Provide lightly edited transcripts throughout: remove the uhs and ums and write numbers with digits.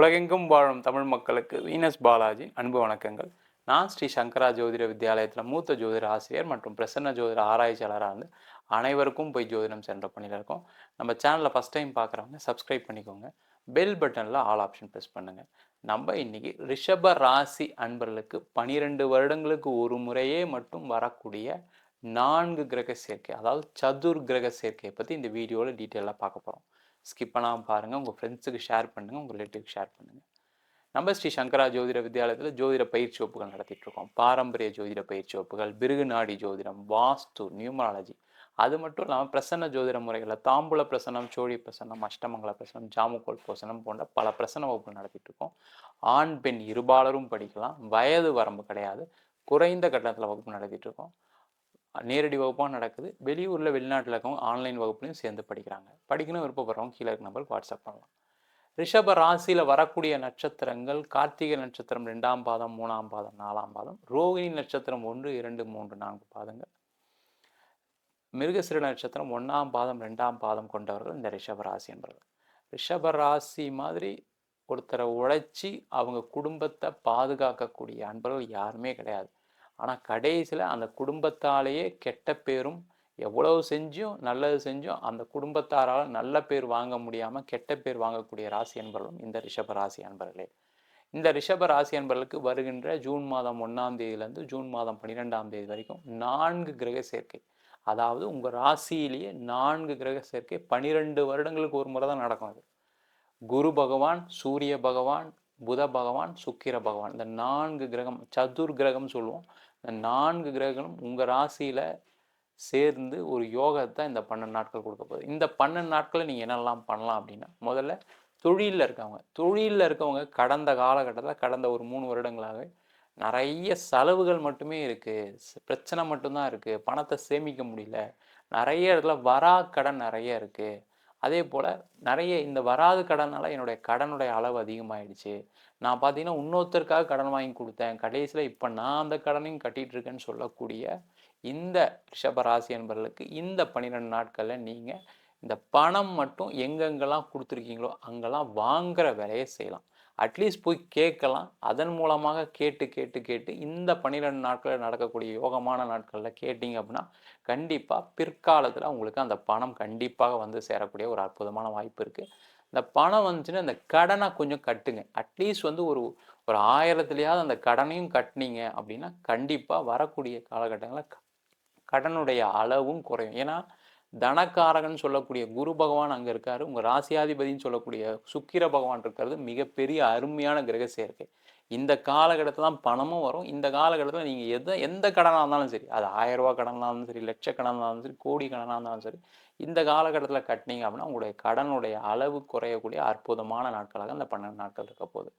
உலகெங்கும் வாழும் தமிழ் மக்களுக்கு வீனஸ் பாலாஜி அன்பு வணக்கங்கள். நான் ஸ்ரீ சங்கரா ஜோதிட வித்யாலயத்தில் மூத்த ஜோதிட ஆசிரியர் மற்றும் பிரசன்ன ஜோதிட ஆராய்ச்சியாளராக இருந்து அனைவருக்கும் போய் ஜோதிடம் சென்ற பணியில் இருக்கோம். நம்ம சேனலில் ஃபஸ்ட் டைம் பார்க்குறவங்க சப்ஸ்கிரைப் பண்ணிக்கோங்க. பெல் பட்டனில் ஆல் ஆப்ஷன் ப்ரெஸ் பண்ணுங்கள். நம்ம இன்னைக்கு ரிஷப ராசி அன்பர்களுக்கு 12 வருடங்களுக்கு ஒரு முறையே மட்டும் வரக்கூடிய 4 கிரக சேர்க்கை, அதாவது சதுர் கிரக சேர்க்கையை பற்றி இந்த வீடியோவில் டீட்டெயிலாக பார்க்க போகிறோம். ஸ்கிப் பண்ணாமல் பாருங்கள், உங்கள் ஃப்ரெண்ட்ஸுக்கு ஷேர் பண்ணுங்கள், உங்கள் ரிலேட்டிவ்க்கு ஷேர் பண்ணுங்கள். நம்ம ஸ்ரீ சங்கரா ஜோதிட வித்யாலயத்தில் ஜோதிட பயிற்சி வகுப்புகள் நடத்திட்டு இருக்கோம். பாரம்பரிய ஜோதிட பயிற்சி வகுப்புகள், பிருகு நாடி ஜோதிடம், வாஸ்து, நியூமராலஜி, அது மட்டும் இல்லாமல் பிரசன்ன ஜோதிட முறைகளில் தாம்பூல பிரசனம், சோழி பிரசனம், அஷ்டமங்கல பிரசனம், ஜாமுக்கோல் பிரசனம் போன்ற பல பிரசன வகுப்புகள் நடத்திட்டு இருக்கோம். ஆண் பெண் இருபாலரும் படிக்கலாம், வயது வரம்பு கிடையாது, குறைந்த கட்டணத்தில் வகுப்பு நடத்திட்டு இருக்கோம். நேரடி வகுப்பாக நடக்குது. வெளியூரில் வெளிநாட்டில் இருக்கவங்க ஆன்லைன் வகுப்புலையும் சேர்ந்து படிக்கிறாங்க. படிக்கணும் விருப்பப்படுறவங்க கீழே இருக்க நம்பருக்கு வாட்ஸ்அப் பண்ணலாம். ரிஷப ராசியில் வரக்கூடிய நட்சத்திரங்கள்: கார்த்திகை நட்சத்திரம் 2ஆம் பாதம், 3ஆம் பாதம், 4ஆம் பாதம், ரோகிணி நட்சத்திரம் 1, 2, 3, 4 பாதங்கள், மிருகசிர நட்சத்திரம் 1ஆம் பாதம், 2ஆம் பாதம் கொண்டவர்கள் இந்த ரிஷப ராசி என்பவர்கள். ரிஷப ராசி மாதிரி ஒருத்தரை உழைச்சி அவங்க குடும்பத்தை பாதுகாக்கக்கூடிய அன்பர்கள் யாருமே கிடையாது. ஆனால் கடைசியில் அந்த குடும்பத்தாலேயே கெட்ட பேரும், எவ்வளவு செஞ்சும் நல்லது செஞ்சும் அந்த குடும்பத்தாரால் நல்ல பேர் வாங்க முடியாமல் கெட்ட பேர் வாங்கக்கூடிய ராசி அன்பர்களும் இந்த ரிஷப ராசி அன்பர்களே. இந்த ரிஷப ராசி அன்பர்களுக்கு வருகின்ற ஜூன் மாதம் 1ஆம் தேதியிலேருந்து ஜூன் மாதம் 12ஆம் தேதி வரைக்கும் 4 கிரக சேர்க்கை, அதாவது உங்கள் ராசியிலேயே 4 கிரக சேர்க்கை 12 வருடங்களுக்கு ஒரு முறை தான் நடக்கும். அது குரு பகவான், சூரிய பகவான், புத பகவான், சுக்கிர பகவான், இந்த 4 கிரகம் சதுர் கிரகம் சொல்லுவோம். இந்த 4 கிரகங்களும் உங்கள் ராசியில் சேர்ந்து ஒரு யோகத்தை இந்த 12 நாட்கள் கொடுக்க போகுது. இந்த 12 நாட்களில் நீங்கள் என்னெல்லாம் பண்ணலாம் அப்படின்னா, முதல்ல தொழிலில் இருக்கவங்க கடந்த காலகட்டத்தில் கடந்த ஒரு 3 வருடங்களாகவே நிறைய செலவுகள் மட்டுமே இருக்குது, பிரச்சனை மட்டும்தான் இருக்குது, பணத்தை சேமிக்க முடியல, நிறைய இடத்துல வரா கடன் நிறைய இருக்குது, அதே போல் நிறைய இந்த வராது கடனால் என்னுடைய கடனுடைய அளவு அதிகமாகிடுச்சு, நான் பார்த்தீங்கன்னா இன்னொருத்தருக்காக கடன் வாங்கி கொடுத்தேன், கடைசியில் இப்போ நான் அந்த கடனையும் கட்டிகிட்டு இருக்கேன்னு சொல்லக்கூடிய இந்த ரிஷபராசி என்பவர்களுக்கு இந்த 12 நாட்களில் நீங்கள் இந்த பணம் மட்டும் எங்கெங்கெல்லாம் கொடுத்துருக்கீங்களோ அங்கெல்லாம் வாங்குகிற வேலையை செய்யலாம். அட்லீஸ்ட் போய் கேட்கலாம். அதன் மூலமாக கேட்டு இந்த 12 நாட்களில் நடக்கக்கூடிய யோகமான நாட்களில் கேட்டிங்க அப்படின்னா கண்டிப்பாக பிற்காலத்தில் உங்களுக்கு அந்த பணம் கண்டிப்பாக வந்து சேரக்கூடிய ஒரு அற்புதமான வாய்ப்பு இருக்குது. இந்த பணம் வந்துச்சுன்னா இந்த கடனை கொஞ்சம் கட்டுங்க. அட்லீஸ்ட் வந்து ஒரு 1000த்துலையாவது அந்த கடனையும் கட்டினீங்க அப்படின்னா கண்டிப்பாக வரக்கூடிய காலகட்டங்களில் கடனுடைய அளவும் குறையும். ஏன்னா தனக்காரகன் சொல்லக்கூடிய குரு பகவான் அங்கே இருக்காரு, உங்கள் ராசியாதிபதினு சொல்லக்கூடிய சுக்கிர பகவான் இருக்கிறது மிகப்பெரிய அருமையான கிரக சேர்க்கை. இந்த காலகட்டத்தில் தான் பணமும் வரும். இந்த காலகட்டத்தில் நீங்கள் எந்த கடனாக இருந்தாலும் சரி, அது 1000 ரூபா கடனாக இருந்தாலும் சரி, லட்ச கடனாக இருந்தாலும் சரி, கோடி கடனாக இருந்தாலும் சரி, இந்த காலகட்டத்தில் கட்டினீங்க அப்படின்னா உங்களுடைய கடனுடைய அளவு குறையக்கூடிய அற்புதமான நாட்களாக இந்த 12 நாட்கள் இருக்க போகுது.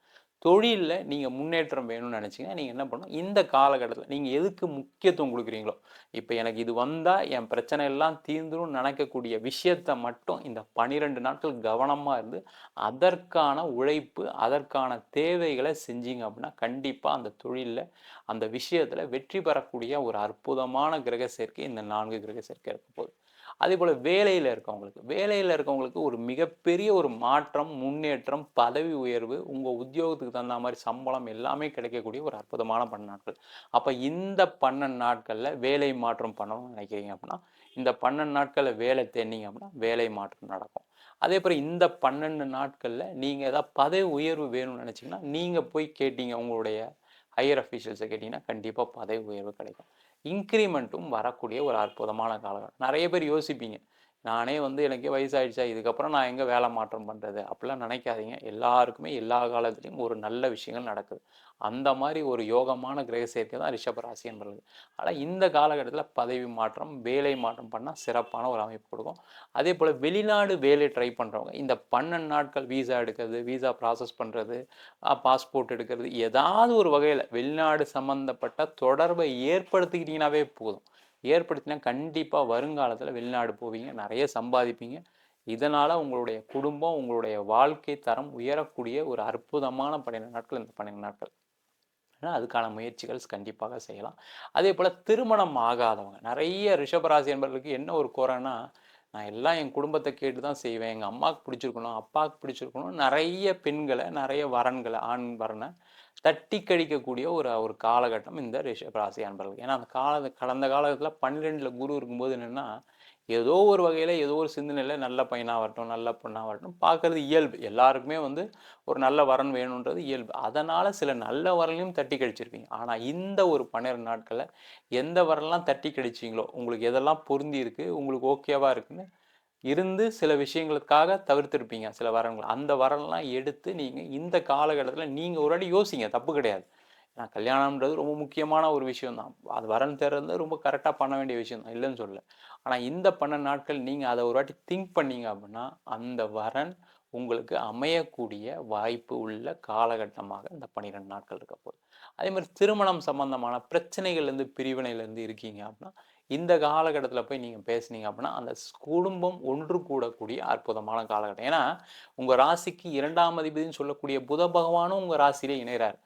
தொழிலில் நீங்கள் முன்னேற்றம் வேணும்னு நினச்சிங்கன்னா நீங்கள் என்ன பண்ணணும், இந்த காலகட்டத்தில் நீங்கள் எதுக்கு முக்கியத்துவம் கொடுக்குறீங்களோ, இப்போ எனக்கு இது வந்தால் என் பிரச்சனை எல்லாம் தீர்ந்துடும் நினைக்கக்கூடிய விஷயத்தை மட்டும் இந்த 12 நாட்கள் கவனமாக இருந்து அதற்கான உழைப்பு, அதற்கான தேவைகளை செஞ்சீங்க அப்படின்னா கண்டிப்பாக அந்த தொழிலில் அந்த விஷயத்தில் வெற்றி பெறக்கூடிய ஒரு அற்புதமான கிரக சேர்க்கை இந்த 4 கிரக சேர்க்கை இருக்க போகுது. அதே போல் வேலையில் இருக்கவங்களுக்கு ஒரு மிகப்பெரிய ஒரு மாற்றம், முன்னேற்றம், பதவி உயர்வு, உங்கள் உத்தியோகத்துக்கு தகுந்த மாதிரி சம்பளம் எல்லாமே கிடைக்கக்கூடிய ஒரு அற்புதமான 12 நாட்கள். அப்போ இந்த 12 நாட்களில் வேலை மாற்றம் பண்ணணும்னு நினைக்கிறீங்க அப்படின்னா இந்த 12 நாட்களில் வேலை தேடினீங்க அப்படின்னா வேலை மாற்றம் நடக்கும். அதே போல் இந்த 12 நாட்களில் நீங்கள் ஏதாவது பதவி உயர்வு வேணும்னு நினச்சிங்கன்னா நீங்கள் போய் கேட்டீங்க, உங்களுடைய ஹையர் அஃபீஷியல்ஸை கேட்டிங்கன்னா கண்டிப்பாக பதவி உயர்வு கிடைக்கும். இன்க்ரிமெண்ட்டும் வரக்கூடிய ஒரு அற்புதமான காலகட்டம். நிறைய பேர் யோசிப்பீங்க, நானே வந்து எனக்கே வயசாகிடுச்சா, இதுக்கப்புறம் நான் எங்கே வேலை மாற்றம் பண்ணுறது அப்படிலாம் நினைக்காதீங்க. எல்லாருக்குமே எல்லா காலத்துலேயும் ஒரு நல்ல விஷயங்கள் நடக்குது. அந்த மாதிரி ஒரு யோகமான கிரக சேர்க்கை தான் ரிஷபராசி என்பது. ஆனால் இந்த காலகட்டத்தில் பதவி மாற்றம், வேலை மாற்றம் பண்ணால் சிறப்பான ஒரு அமைப்பு கொடுக்கும். அதே போல் வெளிநாடு வேலை ட்ரை பண்ணுறவங்க இந்த 12 நாட்கள் விசா எடுக்கிறது, விசா ப்ராசஸ் பண்ணுறது, பாஸ்போர்ட் எடுக்கிறது, ஏதாவது ஒரு வகையில் வெளிநாடு சம்மந்தப்பட்ட தொடர்பை ஏற்படுத்திக்கிட்டீங்கன்னாவே போதும். ஏற்படுத்தினா கண்டிப்பாக வருங்காலத்தில் வெளிநாடு போவீங்க, நிறைய சம்பாதிப்பீங்க. இதனால் உங்களுடைய குடும்பம், உங்களுடைய வாழ்க்கை தரம் உயரக்கூடிய ஒரு அற்புதமான 12 நாட்கள் இந்த 12 நாட்கள். அதுக்கான முயற்சிகள் கண்டிப்பாக செய்யலாம். அதே போல் திருமணம் ஆகாதவங்க நிறைய ரிஷபராசி என்பவர்களுக்கு என்ன ஒரு குறைன்னா, நான் எல்லாம் என் குடும்பத்தை கேட்டு தான் செய்வேன். எங்கள் அம்மாவுக்கு பிடிச்சிருக்கணும், அப்பாவுக்கு பிடிச்சிருக்கணும். நிறைய பெண்களை, நிறைய வரன்களை, ஆண் வரனை தட்டி கழிக்கக்கூடிய ஒரு ஒரு காலகட்டம் இந்த ரிஷபராசி அன்பர்கள். ஏன்னா அந்த கடந்த காலத்தில் 12ல் குரு இருக்கும்போது என்னென்னா, ஏதோ ஒரு வகையில் ஏதோ ஒரு சிந்தனையில் நல்ல பையனாக வரட்டும், நல்ல பொண்ணாக வரட்டும் பார்க்கறது இயல்பு. எல்லாருக்குமே வந்து ஒரு நல்ல வரன் வேணுன்றது இயல்பு. அதனால் சில நல்ல வரனையும் தட்டி கழிச்சிருப்பீங்க. ஆனால் இந்த ஒரு 12 நாட்களில் எந்த வரன்லாம் தட்டி கழிச்சிங்களோ, உங்களுக்கு எதெல்லாம் பொருந்தி இருக்குது, உங்களுக்கு ஓகேவா இருக்குன்னு இருந்து சில விஷயங்களுக்காக தவிர்த்திருப்பீங்க சில வரன்கள். அந்த வரன்லாம் எடுத்து நீங்கள் இந்த காலகட்டத்தில் நீங்கள் ஒரு வாட்டி யோசிங்க, தப்பு கிடையாது. ஏன்னா கல்யாணம்ன்றது ரொம்ப முக்கியமான ஒரு விஷயம் தான். அது வரன் தேர்றது ரொம்ப கரெக்டாக பண்ண வேண்டிய விஷயம் தான், இல்லைன்னு சொல்லல. ஆனால் இந்த 12 நாட்கள் நீங்கள் அதை ஒரு வாட்டி திங்க் பண்ணீங்க அப்படின்னா அந்த வரன் உங்களுக்கு அமையக்கூடிய வாய்ப்பு உள்ள காலகட்டமாக இந்த 12 நாட்கள் இருக்க போகுது. அதே மாதிரி திருமணம் சம்பந்தமான பிரச்சனைகள்லேருந்து பிரிவினையிலேருந்து இருக்கீங்க அப்படின்னா இந்த காலகட்டத்தில் போய் நீங்கள் பேசுனீங்க அப்படின்னா அந்த குடும்பம் ஒன்று கூடக்கூடிய அற்புதமான காலகட்டம். ஏன்னா உங்கள் ராசிக்கு 2ஆம் அதிபதினு சொல்லக்கூடிய புத பகவானும் உங்கள் ராசியிலே இணைகிறார்.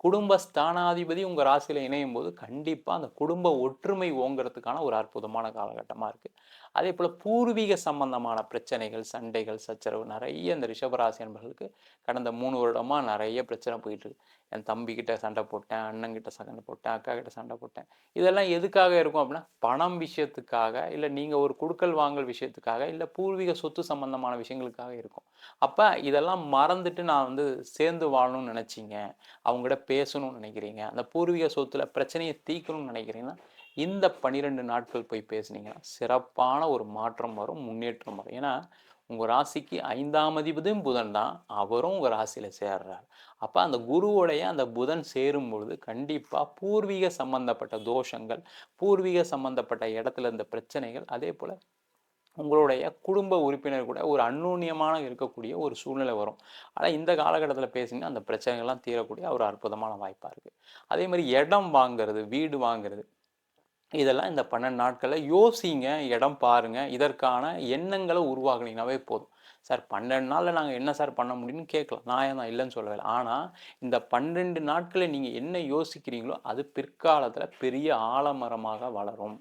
குடும்ப ஸ்தானாதிபதி உங்கள் ராசியில் இணையும் போது கண்டிப்பாக அந்த குடும்ப ஒற்றுமை ஓங்கிறதுக்கான ஒரு அற்புதமான காலகட்டமாக இருக்குது. அதே போல் பூர்வீக சம்பந்தமான பிரச்சனைகள், சண்டைகள், சச்சரவு நிறைய இந்த ரிஷபராசி என்பவர்களுக்கு கடந்த 3 வருடமாக நிறைய பிரச்சனை போயிட்டுருக்கு. என் தம்பிக்கிட்ட சண்டை போட்டேன், அண்ணங்கிட்ட சண்டை போட்டேன், அக்கா கிட்ட சண்டை போட்டேன். இதெல்லாம் எதுக்காக இருக்கும் அப்படின்னா பணம் விஷயத்துக்காக, இல்லை நீங்கள் ஒரு கொடுக்கல் வாங்கல் விஷயத்துக்காக, இல்லை பூர்வீக சொத்து சம்பந்தமான விஷயங்களுக்காக இருக்கும். அப்போ இதெல்லாம் மறந்துட்டு நான் வந்து சேர்ந்து வாழணும்னு நினச்சிங்க, அவங்ககிட்ட பேசணும்னு நினைக்கிறீங்க, அந்த பூர்வீக சொத்துல பிரச்சனையை தீர்க்கணும்னு நினைக்கிறீங்கன்னா இந்த 12 நாட்கள் போய் பேசுனீங்கன்னா சிறப்பான ஒரு மாற்றம் வரும், முன்னேற்றம் வரும். ஏன்னா உங்கள் ராசிக்கு 5ஆம் அதிபதியும் புதன் தான், அவரும் உங்கள் ராசியில் சேர்றார். அப்போ அந்த குருவோடைய அந்த புதன் சேரும் பொழுது கண்டிப்பாக பூர்வீக சம்பந்தப்பட்ட தோஷங்கள், பூர்வீக சம்பந்தப்பட்ட இடத்துல இருந்த பிரச்சனைகள், அதே போல் உங்களுடைய குடும்ப உறுப்பினர் கூட ஒரு அந்யோன்யமான இருக்கக்கூடிய ஒரு சூழ்நிலை வரும். ஆனால் இந்த காலகட்டத்தில் பேசிங்கன்னா அந்த பிரச்சனைகள்லாம் தீரக்கூடிய ஒரு அற்புதமான வாய்ப்பாக இருக்குது. அதே மாதிரி இடம் வாங்கிறது, வீடு வாங்கிறது, இதெல்லாம் இந்த 12 நாட்களில் யோசிங்க, இடம் பாருங்கள். இதற்கான எண்ணங்களை உருவாக்குனீங்கன்னாவே போதும். சார் 12 நாளில் நாங்கள் என்ன சார் பண்ண முடியும்னு கேட்கலாம், நான் தான் இல்லைன்னு சொல்லவே. ஆனால் இந்த 12 நாட்களில் நீங்கள் என்ன யோசிக்கிறீங்களோ அது பிற்காலத்தில் பெரிய ஆலமரமாக வளரும்.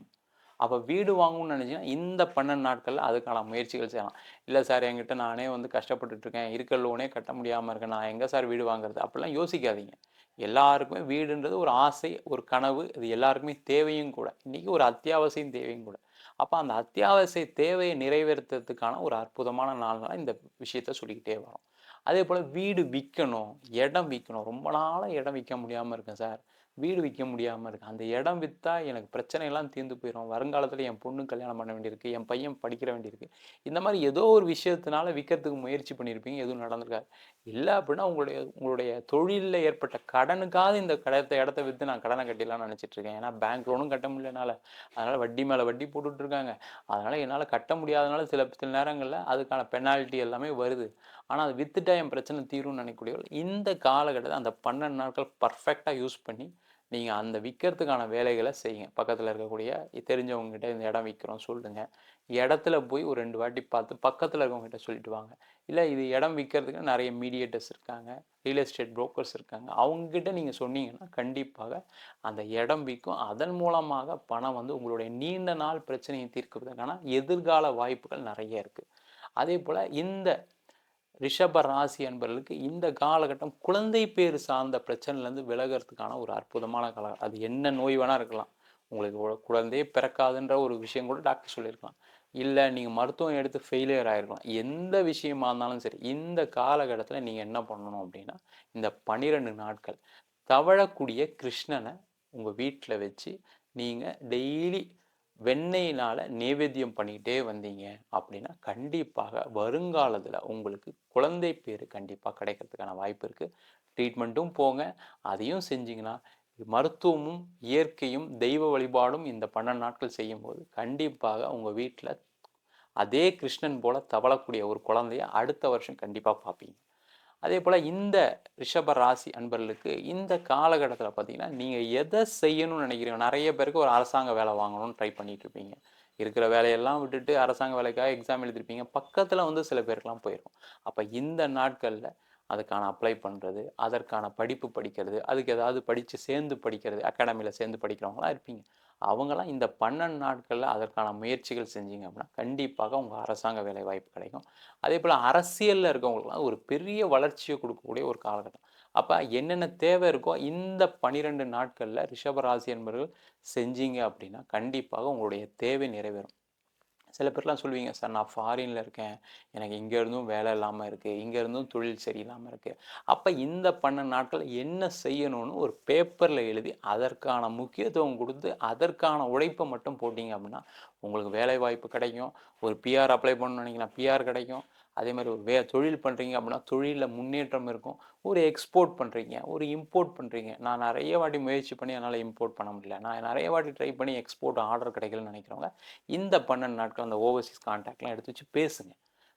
அப்போ வீடு வாங்கணும்னு நினச்சிங்கன்னா இந்த 12 நாட்களில் அதுக்கான முயற்சிகள் செய்யலாம். இல்லை சார் என்கிட்ட நானே வந்து கஷ்டப்பட்டுட்ருக்கேன், இருக்கிற லோனே கட்ட முடியாமல் இருக்கேன், நான் எங்கே சார் வீடு வாங்குறது, அப்படிலாம் யோசிக்காதீங்க. எல்லாருக்குமே வீடுன்றது ஒரு ஆசை, ஒரு கனவு, இது எல்லாருக்குமே தேவையும் கூட. இன்றைக்கி ஒரு அத்தியாவசியம் தேவையும் கூட. அப்போ அந்த அத்தியாவசிய தேவையை நிறைவேற்றுறதுக்கான ஒரு அற்புதமான நாள்னால இந்த விஷயத்த சொல்லிக்கிட்டே வரோம். அதே போல் வீடு விற்கணும், இடம் விற்கணும், ரொம்ப நாளாக இடம் விற்க முடியாமல் இருக்கேன் சார், வீடு விற்க முடியாமல் இருக்கு, அந்த இடம் விற்றா எனக்கு பிரச்சனையெல்லாம் தீர்ந்து போயிடும், வருங்காலத்தில் என் பொண்ணு கல்யாணம் பண்ண வேண்டியிருக்கு, என் பையன் படிக்கிற வேண்டியிருக்கு, இந்த மாதிரி ஏதோ ஒரு விஷயத்தினால விற்கிறதுக்கு முயற்சி பண்ணியிருப்பீங்க, எதுவும் நடந்திருக்காது. இல்லை அப்படின்னா உங்களுடைய தொழிலில் ஏற்பட்ட கடனுக்காக இந்த இடத்த விற்று நான் கடனை கட்டிடலாம்னு நினச்சிட்டு இருக்கேன். ஏன்னா பேங்க் லோனும் கட்ட முடியலனால, அதனால் வட்டி மேலே வட்டி போட்டுட்ருக்காங்க, அதனால் என்னால் கட்ட முடியாதனால சில சில நேரங்களில் அதுக்கான பெனால்ட்டி எல்லாமே வருது. ஆனால் அது வித்துட்டா என் பிரச்சனை தீரும்னு நினைக்கக்கூடியவர்கள் இந்த காலகட்டத்தில் அந்த 12 நாட்கள் பர்ஃபெக்டாக யூஸ் பண்ணி நீங்கள் அந்த விற்கிறதுக்கான வேலைகளை செய்யுங்க. பக்கத்தில் இருக்கக்கூடிய தெரிஞ்சவங்ககிட்ட இந்த இடம் விற்கிறோம் சொல்லுங்கள். இடத்துல போய் ஒரு 2 வாட்டி பார்த்து பக்கத்தில் இருக்கவங்ககிட்ட சொல்லிட்டு வாங்க. இல்லை இது இடம் விற்கிறதுக்கு நிறைய மீடியேட்டர்ஸ் இருக்காங்க, ரியல் எஸ்டேட் புரோக்கர்ஸ் இருக்காங்க, அவங்ககிட்ட நீங்கள் சொன்னீங்கன்னா கண்டிப்பாக அந்த இடம் விற்கும். அதன் மூலமாக பணம் வந்து உங்களுடைய நீண்ட நாள் பிரச்சனையை தீர்க்கிறதுக்கான எதிர்கால வாய்ப்புகள் நிறைய இருக்குது. அதே போல் இந்த ரிஷப ராசி அன்பர்களுக்கு இந்த காலகட்டம் குழந்தை பேர் சார்ந்த பிரச்சனையிலேருந்து விலகிறதுக்கான ஒரு அற்புதமான காலம். அது என்ன நோய் வேணால் இருக்கலாம். உங்களுக்கு குழந்தையே பிறக்காதுன்ற ஒரு விஷயம் கூட டாக்டர் சொல்லியிருக்கலாம். இல்லை நீங்கள் மருத்துவம் எடுத்து ஃபெயிலியர் ஆகிருக்கலாம். எந்த விஷயமா இருந்தாலும் சரி இந்த காலகட்டத்தில் நீங்கள் என்ன பண்ணணும் அப்படின்னா இந்த 12 நாட்கள் தவழக்கூடிய கிருஷ்ணனை உங்கள் வீட்டில் வச்சு நீங்கள் டெய்லி வெண்ணெயினால் நைவேத்தியம் பண்ணிக்கிட்டே வந்தீங்க அப்படின்னா கண்டிப்பாக வருங்காலத்தில் உங்களுக்கு குழந்தை பேர் கண்டிப்பாக கிடைக்கிறதுக்கான வாய்ப்பு இருக்குது. ட்ரீட்மெண்ட்டும் போங்க, அதையும் செஞ்சிங்கன்னா மருத்துவமும் இயற்கையும் தெய்வ வழிபாடும் இந்த 12 நாட்கள் செய்யும்போது கண்டிப்பாக உங்கள் வீட்டில் அதே கிருஷ்ணன் போல் தவழக்கூடிய ஒரு குழந்தைய அடுத்த வருஷம் கண்டிப்பாக பார்ப்பீங்க. அதே போல் இந்த ரிஷப ராசி அன்பர்களுக்கு இந்த காலகட்டத்தில் பார்த்தீங்கன்னா நீங்கள் எதை செய்யணும்னு நினைக்கிறீங்க. நிறைய பேருக்கு ஒரு அரசாங்க வேலை வாங்கணும்னு ட்ரை பண்ணிட்டு இருப்பீங்க. இருக்கிற வேலையெல்லாம் விட்டுட்டு அரசாங்க வேலைக்காக எக்ஸாம் எழுதிருப்பீங்க. பக்கத்தில் வந்து சில பேருக்குலாம் போயிருக்கும். அப்போ இந்த நாட்களில் அதுக்கான அப்ளை பண்ணுறது, அதற்கான படிப்பு படிக்கிறது, அதுக்கு ஏதாவது படித்து சேர்ந்து படிக்கிறது, அகாடமியில் சேர்ந்து படிக்கிறவங்களாம் இருப்பீங்க. அவங்களாம் இந்த 12 நாட்களில் அதற்கான முயற்சிகள் செஞ்சீங்க அப்படின்னா கண்டிப்பாக உங்கள் அரசாங்க வேலை வாய்ப்பு கிடைக்கும். அதே போல் அரசியலில் இருக்கவங்களுக்குலாம் ஒரு பெரிய வளர்ச்சியை கொடுக்கக்கூடிய ஒரு காலகட்டம். அப்போ என்னென்ன தேவை இருக்கோ இந்த 12 நாட்களில் ரிஷபராசி என்பவர்கள் செஞ்சீங்க அப்படின்னா கண்டிப்பாக உங்களுடைய தேவை நிறைவேறும். சில பேர்லாம் சொல்லுவீங்க, சார் நான் ஃபாரின்ல இருக்கேன், எனக்கு இங்கே இருந்தும் வேலை இல்லாமல் இருக்குது, இங்கே இருந்தும் தொழில் சரியில்லாமல் இருக்குது. அப்போ இந்த 12 நாட்கள் என்ன செய்யணும்னு ஒரு பேப்பரில் எழுதி அதற்கான முக்கியத்துவம் கொடுத்து அதற்கான உழைப்பை மட்டும் போட்டிங்க அப்படின்னா உங்களுக்கு வேலை வாய்ப்பு கிடைக்கும். ஒரு பிஆர் அப்ளை பண்ணணும்னு நினைக்கலாம், பிஆர் கிடைக்கும். அதே மாதிரி ஒரு தொழில் பண்ணுறீங்க அப்படின்னா தொழிலில் முன்னேற்றம் இருக்கும். ஒரு எக்ஸ்போர்ட் பண்ணுறீங்க, ஒரு இம்போர்ட் பண்ணுறீங்க. நான் நிறைய வாட்டி முயற்சி பண்ணி என்னால் இம்போர்ட் பண்ண முடியல, நான் நிறைய வாட்டி ட்ரை பண்ணி எக்ஸ்போர்ட் ஆர்டர் கிடைக்கலன்னு நினைக்கிறவங்க இந்த 12 நாட்கள் அந்த ஓவர்சீஸ் கான்டாக்ட்லாம் எடுத்து வச்சு பேசுங்க.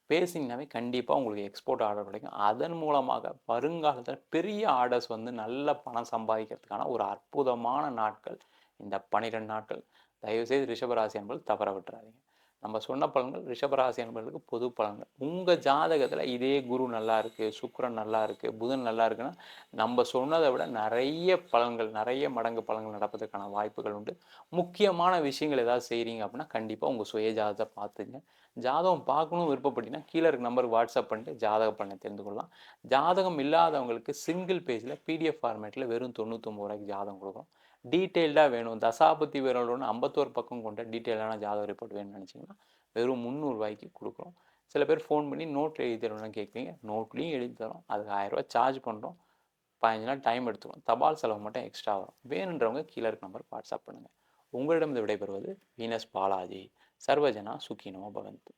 பேசிங்கனாவே கண்டிப்பாக உங்களுக்கு எக்ஸ்போர்ட் ஆர்டர் கிடைக்கும். அதன் மூலமாக வருங்காலத்தில் பெரிய ஆர்டர்ஸ் வந்து நல்ல பணம் சம்பாதிக்கிறதுக்கான ஒரு அற்புதமான நாட்கள் இந்த 12 நாட்கள். தயவுசெய்து ரிஷபராசி என்பது தவற விட்டுறாதீங்க. நம்ம சொன்ன பலன்கள் ரிஷபராசி என்பதற்கு பொது பலன்கள். உங்கள் ஜாதகத்தில் இதே குரு நல்லா இருக்குது, சுக்கிரன் நல்லா இருக்குது, புதன் நல்லா இருக்குன்னா நம்ம சொன்னதை விட நிறைய பலன்கள், நிறைய மடங்கு பலன்கள் நடப்பதற்கான வாய்ப்புகள் உண்டு. முக்கியமான விஷயங்கள் ஏதாவது செய்கிறீங்க அப்படின்னா கண்டிப்பாக உங்கள் சுய ஜாதகத்தை பார்த்துங்க. ஜாதகம் பார்க்கணும் விருப்பப்பட்டீங்கன்னா கீழே இருக்க நம்பருக்கு வாட்ஸ்அப் பண்ணிட்டு ஜாதக பலனை தெரிந்து கொள்ளலாம். ஜாதகம் இல்லாதவங்களுக்கு சிங்கிள் பேஜில் பிடிஎஃப் ஃபார்மேட்டில் வெறும் 99 ரூபாய்க்கு ஜாதகம் கொடுக்கும். டீட்டெயில்டாக வேணும், தசாபுத்தி விவரங்களோட 51 பக்கம் கொண்ட டீட்டெயிலான ஜாதக ரிப்போர்ட் வேணும்னு நினச்சிங்கன்னா வெறும் 300 ரூபாய்க்கு கொடுக்குறோம். சில பேர் ஃபோன் பண்ணி நோட் எழுதி தரணும்னு கேட்குறீங்க, நோட்லேயும் எழுதி தரோம். அதுக்கு 1000 ரூபா சார்ஜ் பண்ணுறோம். 15 நாள் டைம் எடுத்துக்கும். தபால் செலவு மட்டும் எக்ஸ்ட்ரா வரும். வேணுன்றவங்க கீழே இருக்க நம்பருக்கு வாட்ஸ்அப் பண்ணுங்கள். உங்களிடம் விடைபெறுவது வீனஸ் பாலாஜி. சர்வஜனா சுகினோ பவந்து.